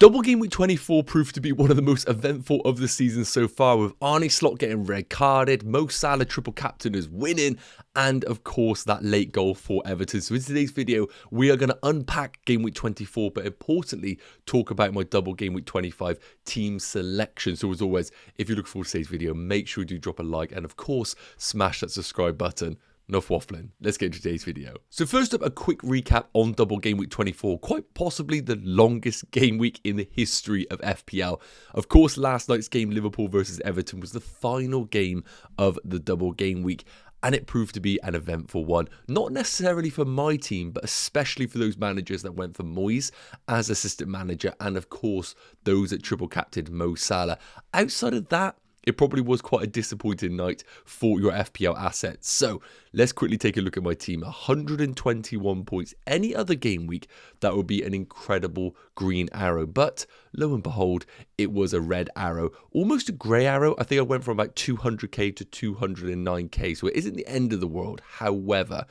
Double game week 24 proved to be one of the most eventful of the season so far, with Arne Slot getting red carded, Mo Salah triple captain as winning, and of course that late goal for Everton. So in today's video, we are going to unpack game week 24, but importantly, talk about my double game week 25 team selection. So as always, if you look forward to today's video, make sure you do drop a like, and of course, smash that subscribe button. Enough waffling, let's get into today's video. So first up, a quick recap on double game week 24, quite possibly the longest game week in the history of FPL. Of course, last night's game, Liverpool versus Everton, was the final game of the double game week, and it proved to be an eventful one. Not necessarily for my team, but especially for those managers that went for Moyes as assistant manager, and of course, those that triple captained Mo Salah. Outside of that, it probably was quite a disappointing night for your FPL assets. So let's quickly take a look at my team. 121 points. Any other game week, that would be an incredible green arrow. But lo and behold, it was a red arrow. Almost a grey arrow. I think I went from about 200k to 209k. So it isn't the end of the world. However,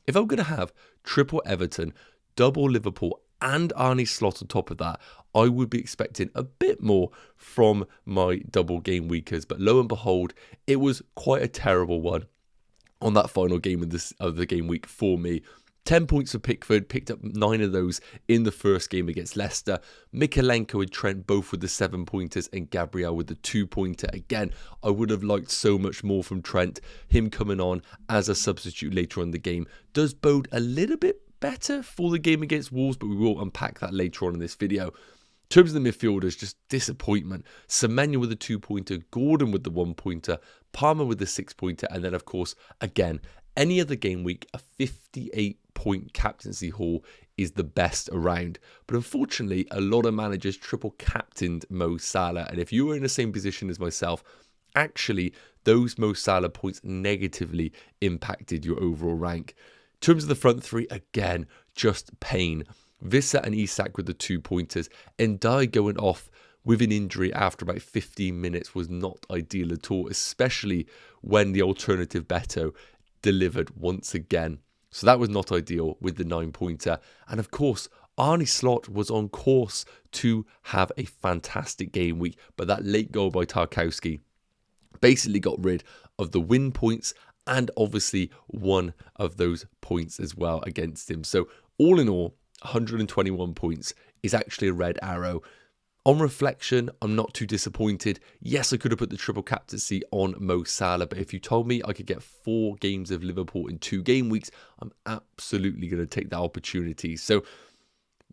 if I'm going to have triple Everton, double Liverpool, and Arne Slot on top of that, I would be expecting a bit more from my double game weekers. But lo and behold, it was quite a terrible one on that final game of the game week for me. 10 points for Pickford, picked up 9 of those in the first game against Leicester. Mykolenko and Trent both with the 7-pointers, and Gabriel with the 2-pointer. Again, I would have liked so much more from Trent. Him coming on as a substitute later on in the game does bode a little bit better for the game against Wolves, but we will unpack that later on in this video. In terms of the midfielders, just disappointment. Semenyo with the 2-pointer, Gordon with the 1-pointer, Palmer with the 6-pointer, and then of course, again, any other game week, a 58-point captaincy haul is the best around. But unfortunately, a lot of managers triple captained Mo Salah, and if you were in the same position as myself, actually, those Mo Salah points negatively impacted your overall rank. In terms of the front three, again, just pain. Vissa and Isak with the 2-pointers. Ndiaye going off with an injury after about 15 minutes was not ideal at all, especially when the alternative Beto delivered once again. So that was not ideal with the 9-pointer. And of course, Arne Slot was on course to have a fantastic game week, but that late goal by Tarkowski basically got rid of the win points and obviously one of those points as well against him. So all in all, 121 points is actually a red arrow. On reflection, I'm not too disappointed. Yes, I could have put the triple captaincy on Mo Salah, but if you told me I could get 4 games of Liverpool in 2 game weeks, I'm absolutely going to take that opportunity. So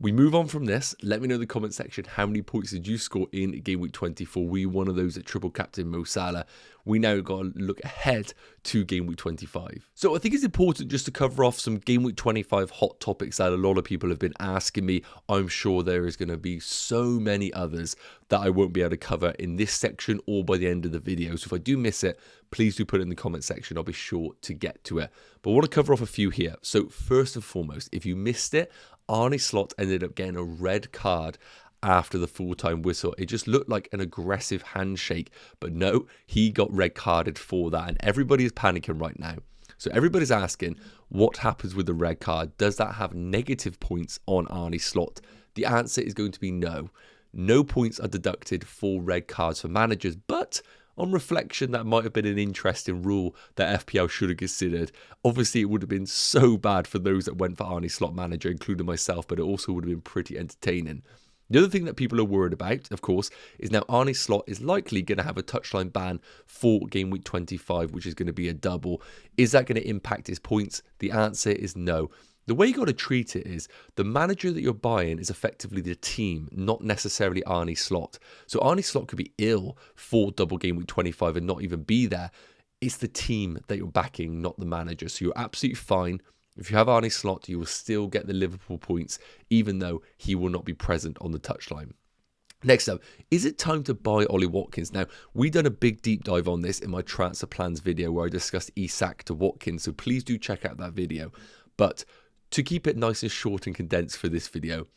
we move on from this. Let me know in the comment section, how many points did you score in game week 24? Were you one of those that triple captain Mo Salah? We now got to look ahead to game week 25. So I think it's important just to cover off some game week 25 hot topics that a lot of people have been asking me. I'm sure there is going to be so many others that I won't be able to cover in this section or by the end of the video. So if I do miss it, please do put it in the comment section. I'll be sure to get to it. But I want to cover off a few here. So first and foremost, if you missed it, Arne Slot ended up getting a red card after the full-time whistle. It just looked like an aggressive handshake, but no, he got red carded for that, and everybody is panicking right now. So everybody's asking, what happens with the red card? Does that have negative points on Arne Slot? The answer is going to be no. No points are deducted for red cards for managers, but on reflection, that might have been an interesting rule that FPL should have considered. Obviously, it would have been so bad for those that went for Arne Slot manager, including myself, but it also would have been pretty entertaining. The other thing that people are worried about, of course, is now Arne Slot is likely going to have a touchline ban for game week 25, which is going to be a double. Is that going to impact his points? The answer is no. The way you got to treat it is the manager that you're buying is effectively the team, not necessarily Arne Slot. So Arne Slot could be ill for double game week 25 and not even be there. It's the team that you're backing, not the manager. So you're absolutely fine. If you have Arne Slot, you will still get the Liverpool points, even though he will not be present on the touchline. Next up, is it time to buy Ollie Watkins? Now, we've done a big deep dive on this in my transfer plans video where I discussed Isak to Watkins, so please do check out that video. But to keep it nice and short and condensed for this video,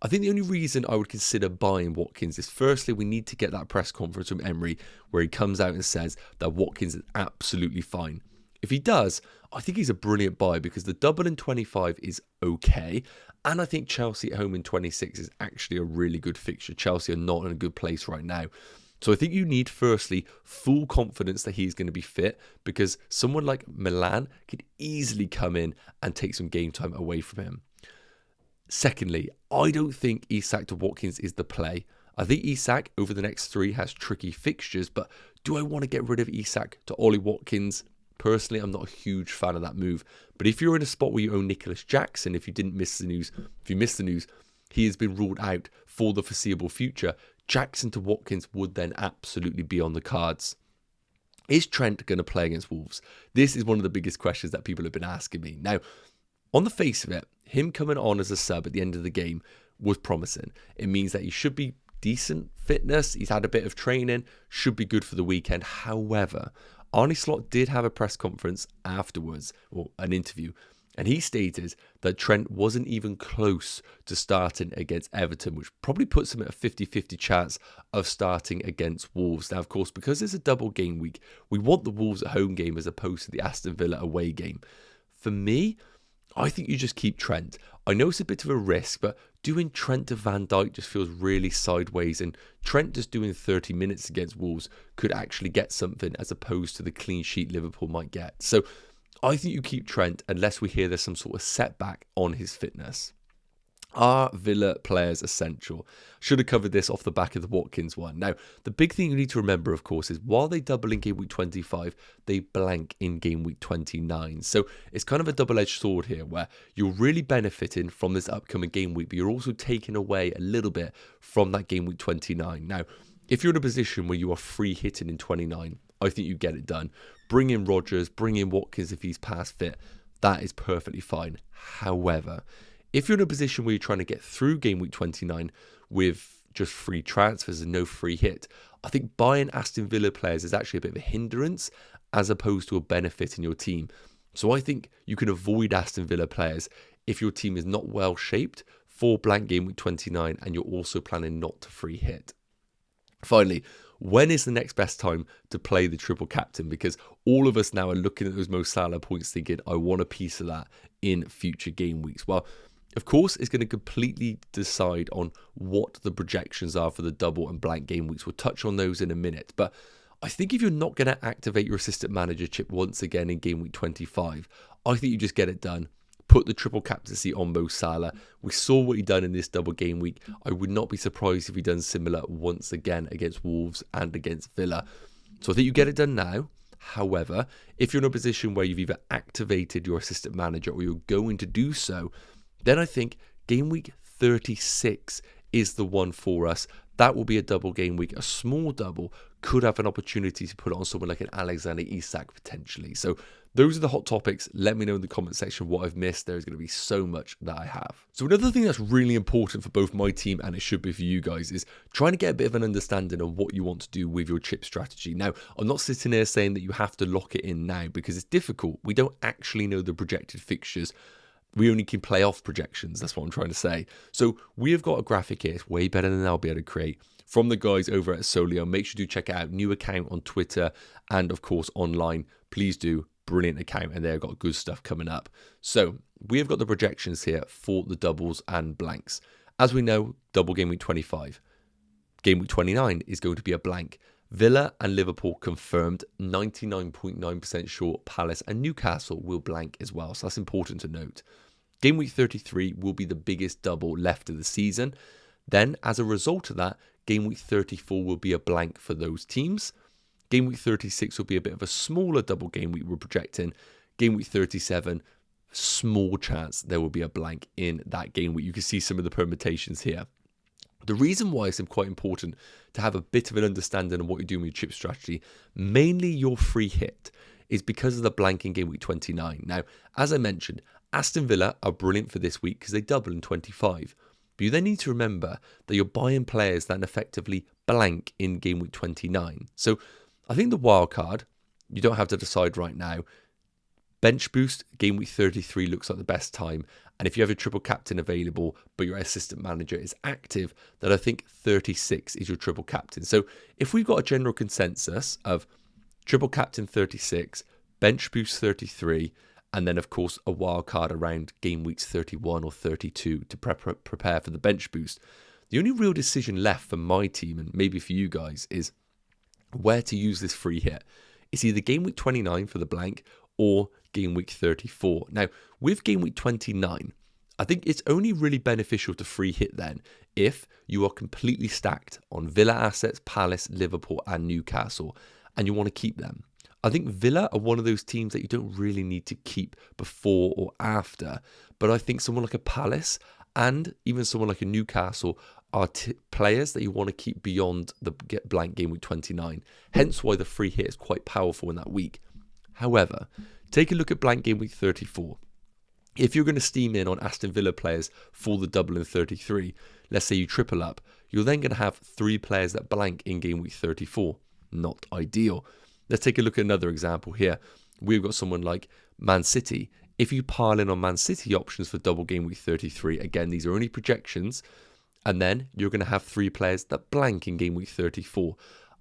I think the only reason I would consider buying Watkins is firstly, we need to get that press conference from Emery where he comes out and says that Watkins is absolutely fine. If he does, I think he's a brilliant buy because the double in 25 is okay. And I think Chelsea at home in 26 is actually a really good fixture. Chelsea are not in a good place right now. So I think you need, firstly, full confidence that he's going to be fit, because someone like Milan could easily come in and take some game time away from him. Secondly, I don't think Isak to Watkins is the play. I think Isak over the next 3 has tricky fixtures, but do I want to get rid of Isak to Ollie Watkins? Personally, I'm not a huge fan of that move. But if you're in a spot where you own Nicholas Jackson, if you missed the news, he has been ruled out for the foreseeable future. Jackson to Watkins would then absolutely be on the cards. Is Trent going to play against Wolves? This is one of the biggest questions that people have been asking me. Now, on the face of it, him coming on as a sub at the end of the game was promising. It means that he should be decent fitness. He's had a bit of training, should be good for the weekend. However, Arne Slot did have a press conference afterwards, or an interview, and he stated that Trent wasn't even close to starting against Everton, which probably puts him at a 50-50 chance of starting against Wolves. Now, of course, because it's a double game week, we want the Wolves at home game as opposed to the Aston Villa away game. For me, I think you just keep Trent. I know it's a bit of a risk, but doing Trent to Van Dijk just feels really sideways, and Trent just doing 30 minutes against Wolves could actually get something as opposed to the clean sheet Liverpool might get. So I think you keep Trent unless we hear there's some sort of setback on his fitness. Are Villa players essential? Should have covered this off the back of the Watkins one. Now, the big thing you need to remember, of course, is while they double in game week 25, they blank in game week 29. So it's kind of a double-edged sword here where you're really benefiting from this upcoming game week, but you're also taking away a little bit from that game week 29. Now, if you're in a position where you are free hitting in 29, I think you get it done. Bring in Rodgers, bring in Watkins if he's past fit. That is perfectly fine. However, if you're in a position where you're trying to get through game week 29 with just free transfers and no free hit, I think buying Aston Villa players is actually a bit of a hindrance as opposed to a benefit in your team. So I think you can avoid Aston Villa players if your team is not well shaped for blank game week 29 and you're also planning not to free hit. Finally, when is the next best time to play the triple captain? Because all of us now are looking at those Mo Salah points thinking, I want a piece of that in future game weeks. Well, of course, it's going to completely decide on what the projections are for the double and blank game weeks. We'll touch on those in a minute. But I think if you're not going to activate your assistant manager chip once again in game week 25, I think you just get it done. Put the triple captaincy on Mo Salah. We saw what he done in this double game week. I would not be surprised if he done similar once again against Wolves and against Villa. So I think you get it done now. However, if you're in a position where you've either activated your assistant manager or you're going to do so, then I think game week 36 is the one for us. That will be a double game week. A small double could have an opportunity to put it on someone like an Alexander Isak potentially. So those are the hot topics. Let me know in the comment section what I've missed. There's going to be so much that I have. So another thing that's really important for both my team and it should be for you guys is trying to get a bit of an understanding of what you want to do with your chip strategy. Now, I'm not sitting here saying that you have to lock it in now because it's difficult. We don't actually know the projected fixtures. We only can play off projections. That's what I'm trying to say. So we have got a graphic here. It's way better than I'll be able to create from the guys over at Solio. Make sure to check it out. New account on Twitter and, of course, online. Please do. Brilliant account. And they've got good stuff coming up. So we have got the projections here for the doubles and blanks. As we know, double game week 25. Game week 29 is going to be a blank. Villa and Liverpool confirmed, 99.9% sure Palace and Newcastle will blank as well. So that's important to note. Game week 33 will be the biggest double left of the season. Then, as a result of that, game week 34 will be a blank for those teams. Game week 36 will be a bit of a smaller double game week we're projecting. Game week 37, small chance there will be a blank in that game week. You can see some of the permutations here. The reason why it's quite important to have a bit of an understanding of what you're doing with your chip strategy, mainly your free hit, is because of the blank in game week 29. Now, as I mentioned, Aston Villa are brilliant for this week because they double in 25. But you then need to remember that you're buying players that effectively blank in game week 29. So I think the wild card, you don't have to decide right now. Bench boost, game week 33 looks like the best time. And if you have a triple captain available, but your assistant manager is active, then I think 36 is your triple captain. So if we've got a general consensus of triple captain 36, bench boost 33, and then of course a wild card around game weeks 31 or 32 to prepare for the bench boost. The only real decision left for my team, and maybe for you guys, is where to use this free hit. It's either game week 29 for the blank or game week 34. Now, with game week 29, I think it's only really beneficial to free hit then if you are completely stacked on Villa assets, Palace, Liverpool and Newcastle, and you want to keep them. I think Villa are one of those teams that you don't really need to keep before or after, but I think someone like a Palace and even someone like a Newcastle are players that you want to keep beyond the blank game week 29. Hence why the free hit is quite powerful in that week. However, take a look at blank game week 34. If you're going to steam in on Aston Villa players for the double in 33, let's say you triple up, you're then going to have 3 players that blank in game week 34. Not ideal. Let's take a look at another example here. We've got someone like Man City. If you pile in on Man City options for double game week 33, again, these are only projections, and then you're going to have 3 players that blank in game week 34.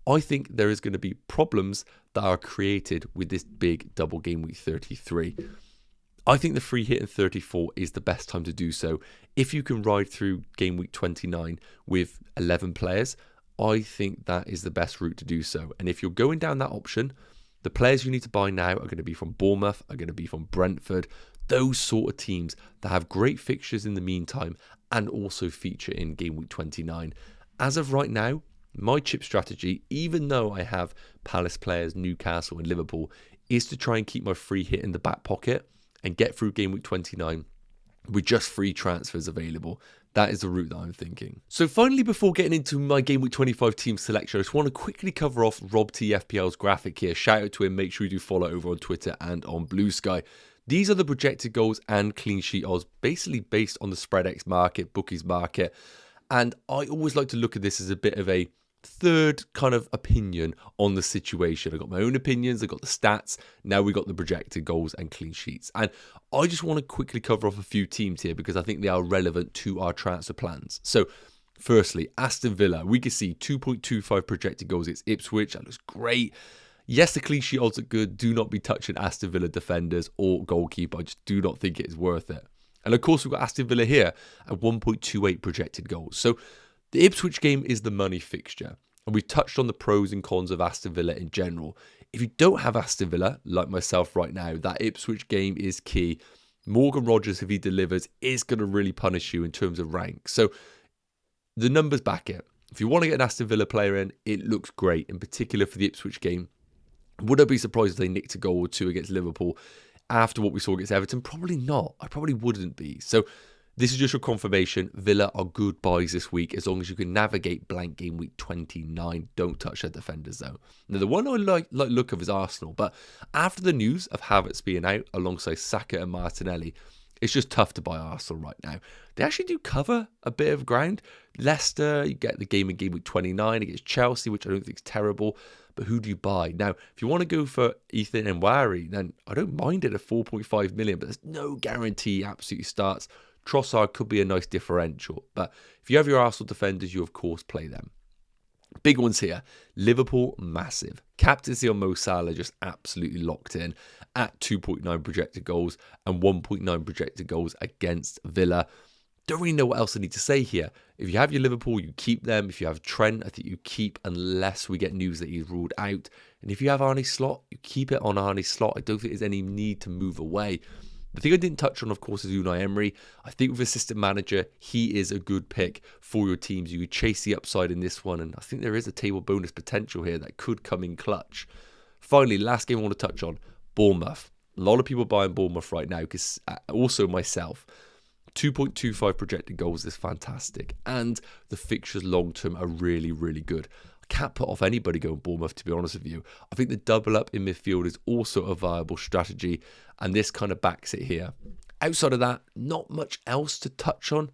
I think there is going to be problems that are created with this big double game week 33. I think the free hit in 34 is the best time to do so. If you can ride through game week 29 with 11 players, I think that is the best route to do so. And if you're going down that option, the players you need to buy now are going to be from Bournemouth, are going to be from Brentford, those sort of teams that have great fixtures in the meantime and also feature in game week 29. As of right now, my chip strategy, even though I have Palace players, Newcastle and Liverpool, is to try and keep my free hit in the back pocket and get through game week 29 with just free transfers available. That is the route that I'm thinking. So finally, before getting into my game week 25 team selection, I just want to quickly cover off Rob T FPL's graphic here. Shout out to him. Make sure you do follow over on Twitter and on Blue Sky. These are the projected goals and clean sheet odds, basically based on the SpreadX market, bookies market. And I always like to look at this as a bit of a third kind of opinion on the situation. I got my own opinions, I got the stats, now we got the projected goals and clean sheets. And I just want to quickly cover off a few teams here because I think they are relevant to our transfer plans. So firstly, Aston Villa, we can see 2.25 projected goals against Ipswich. That looks great. Yes, the clean sheet odds are good. Do not be touching Aston Villa defenders or goalkeeper. I just do not think it is worth it. And of course, we've got Aston Villa here at 1.28 projected goals. So the Ipswich game is the money fixture, and we've touched on the pros and cons of Aston Villa in general. If you don't have Aston Villa, like myself right now, that Ipswich game is key. Morgan Rogers, if he delivers, is going to really punish you in terms of rank. So the numbers back it. If you want to get an Aston Villa player in, it looks great, in particular for the Ipswich game. Would I be surprised if they nicked a goal or two against Liverpool after what we saw against Everton? Probably not. I probably wouldn't be. So this is just your confirmation. Villa are good buys this week as long as you can navigate blank game week 29. Don't touch their defenders though. Now the one I like look of is Arsenal, but after the news of Havertz being out alongside Saka and Martinelli, it's just tough to buy Arsenal right now. They actually do cover a bit of ground. Leicester, you get the game in game week 29 against Chelsea, which I don't think is terrible. But who do you buy? Now, if you want to go for Ethan Enquiries, then I don't mind it at 4.5 million, but there's no guarantee he absolutely starts. Trossard could be a nice differential, but if you have your Arsenal defenders, you of course play them. Big ones here. Liverpool, massive. Captaincy on Mo Salah just absolutely locked in at 2.9 projected goals and 1.9 projected goals against Villa. Don't really know what else I need to say here. If you have your Liverpool, you keep them. If you have Trent, I think you keep unless we get news that he's ruled out. And if you have Arne Slot, you keep it on Arne Slot. I don't think there's any need to move away. The thing I didn't touch on, of course, is Unai Emery. I think with assistant manager, he is a good pick for your teams. You could chase the upside in this one, and I think there is a table bonus potential here that could come in clutch. Finally, last game I want to touch on, Bournemouth. A lot of people buying Bournemouth right now, because also myself. 2.25 projected goals is fantastic, and the fixtures long-term are really, really good. I can't put off anybody going Bournemouth, to be honest with you. I think the double up in midfield is also a viable strategy, and this kind of backs it here. Outside of that, not much else to touch on.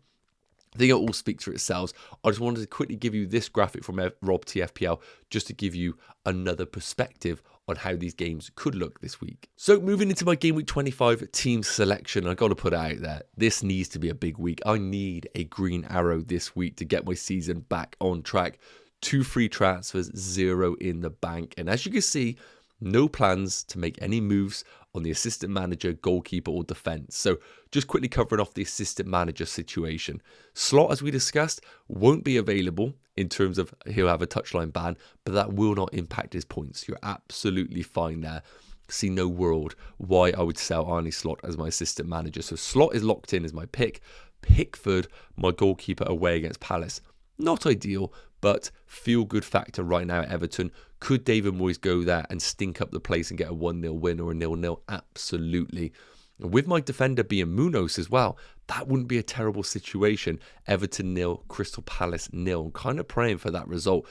I think it all speaks for itself. I just wanted to quickly give you this graphic from Rob TFPL just to give you another perspective on how these games could look this week. So moving into my game week 25 team selection, I got to put it out there. This needs to be a big week. I need a green arrow this week to get my season back on track. 2 free transfers, 0 in the bank. And as you can see, no plans to make any moves on the assistant manager, goalkeeper or defence. So just quickly covering off the assistant manager situation. Slot, as we discussed, won't be available in terms of he'll have a touchline ban, but that will not impact his points. You're absolutely fine there. See no world why I would sell Arne Slot as my assistant manager. So Slot is locked in as my pick. Pickford, my goalkeeper away against Palace. Not ideal, but feel good factor right now at Everton. Could David Moyes go there and stink up the place and get a 1-0 win or a 0-0? Absolutely. With my defender being Munoz as well, that wouldn't be a terrible situation. Everton 0, Crystal Palace 0. I'm kind of praying for that result.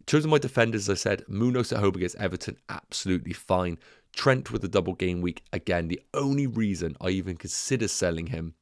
In terms of my defenders, as I said, Munoz at home against Everton, absolutely fine. Trent with a double game week. Again, the only reason I even consider selling him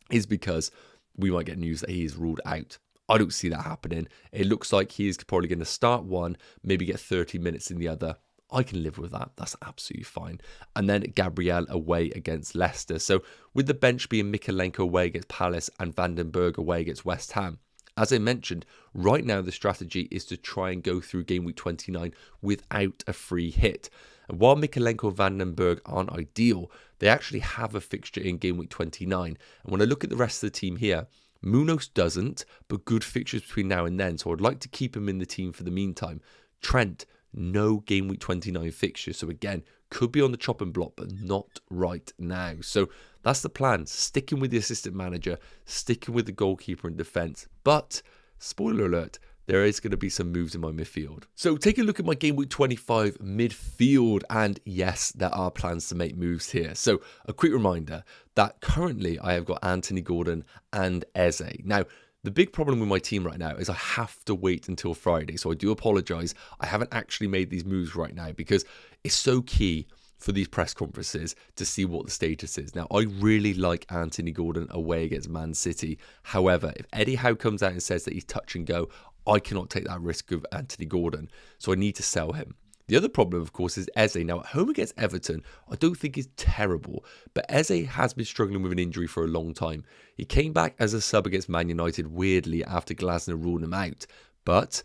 is because we might get news that he is ruled out. I don't see that happening. It looks like he is probably going to start one, maybe get 30 minutes in the other. I can live with that. That's absolutely fine. And then Gabriel away against Leicester. So with the bench being Mikalenko away against Palace and Vandenberg away against West Ham, as I mentioned, right now the strategy is to try and go through game week 29 without a free hit. And while Mikalenko and Vandenberg aren't ideal, they actually have a fixture in game week 29. And when I look at the rest of the team here, Munoz doesn't, but good fixtures between now and then, so I'd like to keep him in the team for the meantime. Trent, no game week 29 fixture, so again, could be on the chopping block, but not right now. So that's the plan, sticking with the assistant manager, sticking with the goalkeeper and defence. But, spoiler alert, there is going to be some moves in my midfield. So take a look at my game week 25 midfield, and yes, there are plans to make moves here. So a quick reminder that currently I have got Anthony Gordon and Eze. Now, the big problem with my team right now is I have to wait until Friday. So I do apologise. I haven't actually made these moves right now because it's so key for these press conferences to see what the status is. Now, I really like Anthony Gordon away against Man City. However, if Eddie Howe comes out and says that he's touch and go, I cannot take that risk of Anthony Gordon, so I need to sell him. The other problem, of course, is Eze. Now, at home against Everton, I don't think is terrible, but Eze has been struggling with an injury for a long time. He came back as a sub against Man United, weirdly, after Glasner ruled him out, but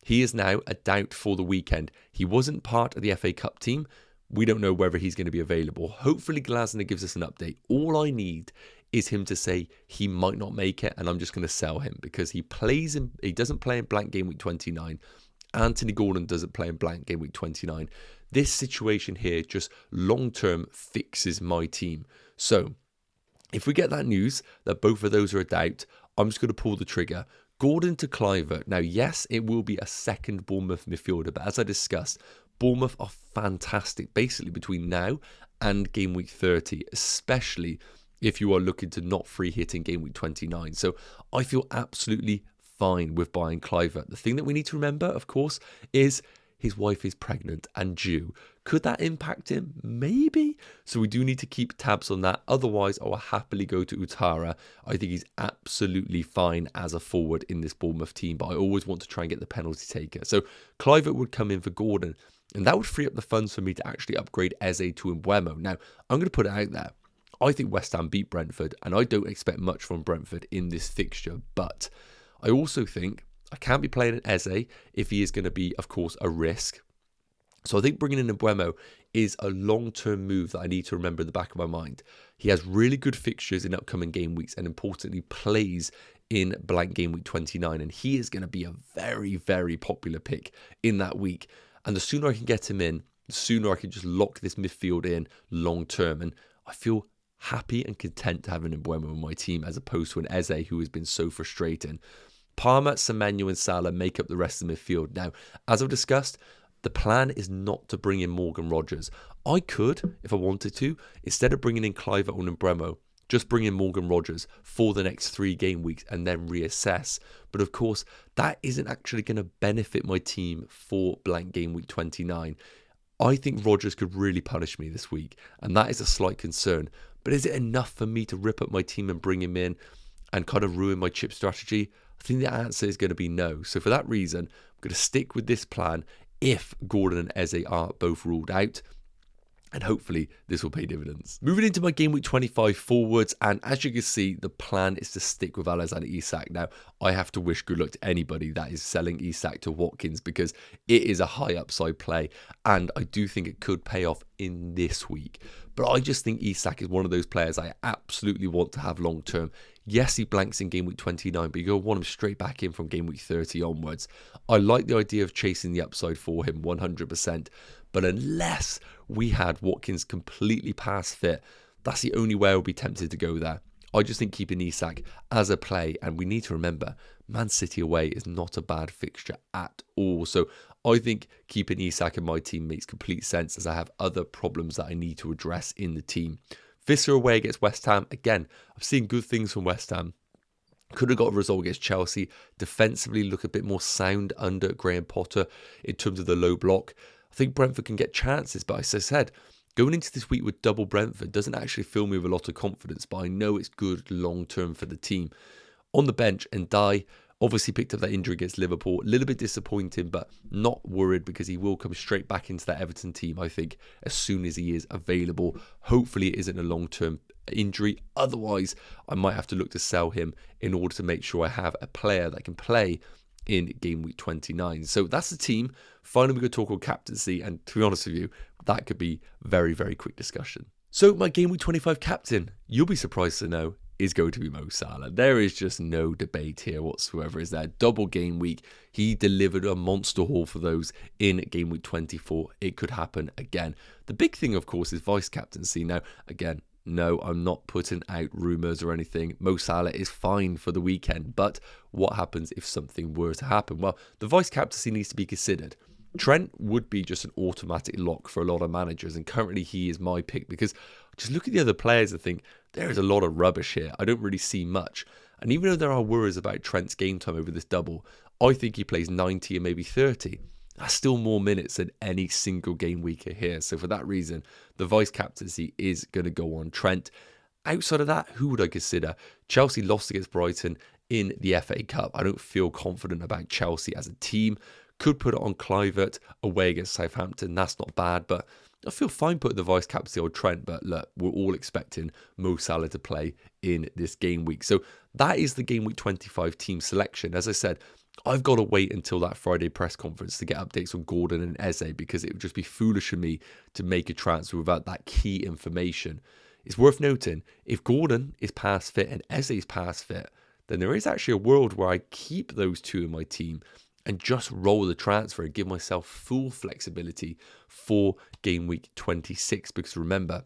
he is now a doubt for the weekend. He wasn't part of the FA Cup team. We don't know whether he's going to be available. Hopefully, Glasner gives us an update. All I need is him to say he might not make it, and I'm just going to sell him because he doesn't play in blank game week 29. Anthony Gordon doesn't play in blank game week 29. This situation here just long-term fixes my team. So if we get that news that both of those are a doubt, I'm just going to pull the trigger. Gordon to Kluivert. Now, yes, it will be a second Bournemouth midfielder, but as I discussed, Bournemouth are fantastic basically between now and game week 30, especially if you are looking to not free hit in game week 29. So I feel absolutely fine with buying Kluivert. The thing that we need to remember, of course, is his wife is pregnant and due. Could that impact him? Maybe. So we do need to keep tabs on that. Otherwise, I will happily go to Utara. I think he's absolutely fine as a forward in this Bournemouth team, but I always want to try and get the penalty taker. So Kluivert would come in for Gordon, and that would free up the funds for me to actually upgrade Eze to Mbeumo. Now, I'm going to put it out there. I think West Ham beat Brentford, and I don't expect much from Brentford in this fixture, but I also think I can't be playing an Eze if he is going to be, of course, a risk. So I think bringing in Mbeumo is a long-term move that I need to remember in the back of my mind. He has really good fixtures in upcoming game weeks and importantly plays in blank game week 29, and he is going to be a very, very popular pick in that week. And the sooner I can get him in, the sooner I can just lock this midfield in long-term. And I feel happy and content to have an Mbeumo in my team as opposed to an Eze who has been so frustrating. Palmer, Semenyo and Salah make up the rest of the midfield. Now, as I've discussed, the plan is not to bring in Morgan Rogers. I could, if I wanted to, instead of bringing in Kluivert or Mbeumo, just bring in Morgan Rogers for the next 3 game weeks and then reassess. But of course, that isn't actually going to benefit my team for blank game week 29. I think Rogers could really punish me this week, and that is a slight concern. But is it enough for me to rip up my team and bring him in and kind of ruin my chip strategy? I think the answer is going to be no. So for that reason, I'm going to stick with this plan if Gordon and Eze are both ruled out. and hopefully this will pay dividends. Moving into my game week 25 forwards, and as you can see, the plan is to stick with Alexander Isak. Now, I have to wish good luck to anybody that is selling Isak to Watkins because it is a high upside play, and I do think it could pay off in this week. But I just think Isak is one of those players I absolutely want to have long term. Yes, he blanks in game week 29, but you're going to want him straight back in from game week 30 onwards. I like the idea of chasing the upside for him 100%, but unless we had Watkins completely pass fit, that's the only way I'll be tempted to go there. I just think keeping Isak as a play, and we need to remember, Man City away is not a bad fixture at all. So I think keeping Isak in my team makes complete sense as I have other problems that I need to address in the team. Visser away against West Ham. Again, I've seen good things from West Ham. Could have got a result against Chelsea. Defensively look a bit more sound under Graham Potter in terms of the low block. I think Brentford can get chances, but as I said, going into this week with double Brentford doesn't actually fill me with a lot of confidence, but I know it's good long term for the team. On the bench, Ndiaye obviously picked up that injury against Liverpool. A little bit disappointing, but not worried because he will come straight back into that Everton team, I think, as soon as he is available. Hopefully it isn't a long-term injury. Otherwise, I might have to look to sell him in order to make sure I have a player that can play in game week 29. So that's the team. Finally, we're going to talk on captaincy, and to be honest with you, that could be very, very quick discussion. So my game week 25 captain, you'll be surprised to know, is going to be Mo Salah. There is just no debate here whatsoever. Is that double game week? He delivered a monster haul for those in game week 24. It could happen again. The big thing, of course, is vice captaincy. Now, again, no, I'm not putting out rumours or anything. Mo Salah is fine for the weekend, but what happens if something were to happen? Well, the vice captaincy needs to be considered. Trent would be just an automatic lock for a lot of managers, and currently he is my pick because just look at the other players and think there is a lot of rubbish here. I don't really see much. And even though there are worries about Trent's game time over this double, I think he plays 90 and maybe 30. That's still more minutes than any single game week here. So for that reason, the vice captaincy is going to go on Trent. Outside of that, who would I consider? Chelsea lost against Brighton in the FA Cup. I don't feel confident about Chelsea as a team. Could put it on Kluivert away against Southampton. That's not bad, but I feel fine putting the vice captaincy on Trent. But look, we're all expecting Mo Salah to play in this game week. So that is the game week 25 team selection. As I said, I've got to wait until that Friday press conference to get updates on Gordon and Eze because it would just be foolish of me to make a transfer without that key information. It's worth noting, if Gordon is pass fit and Eze is pass fit, then there is actually a world where I keep those two in my team and just roll the transfer and give myself full flexibility for game week 26. Because remember,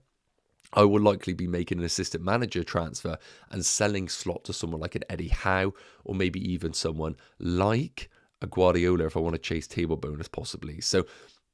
I will likely be making an assistant manager transfer and selling slot to someone like an Eddie Howe or maybe even someone like a Guardiola if I want to chase table bonus possibly. So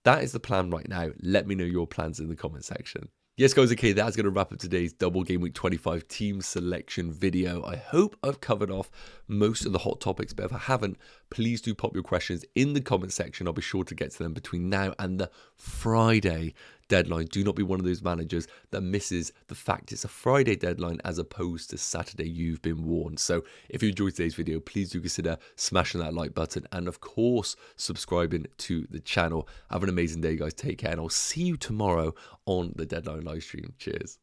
that is the plan right now. Let me know your plans in the comment section. Yes, guys, okay, that's going to wrap up today's double game week 25 team selection video. I hope I've covered off most of the hot topics, but if I haven't, please do pop your questions in the comment section. I'll be sure to get to them between now and the Friday deadline. Do not be one of those managers that misses the fact it's a Friday deadline as opposed to Saturday. You've been warned. So if you enjoyed today's video, please do consider smashing that like button and of course subscribing to the channel. Have an amazing day, guys. Take care, and I'll see you tomorrow on the deadline live stream. Cheers.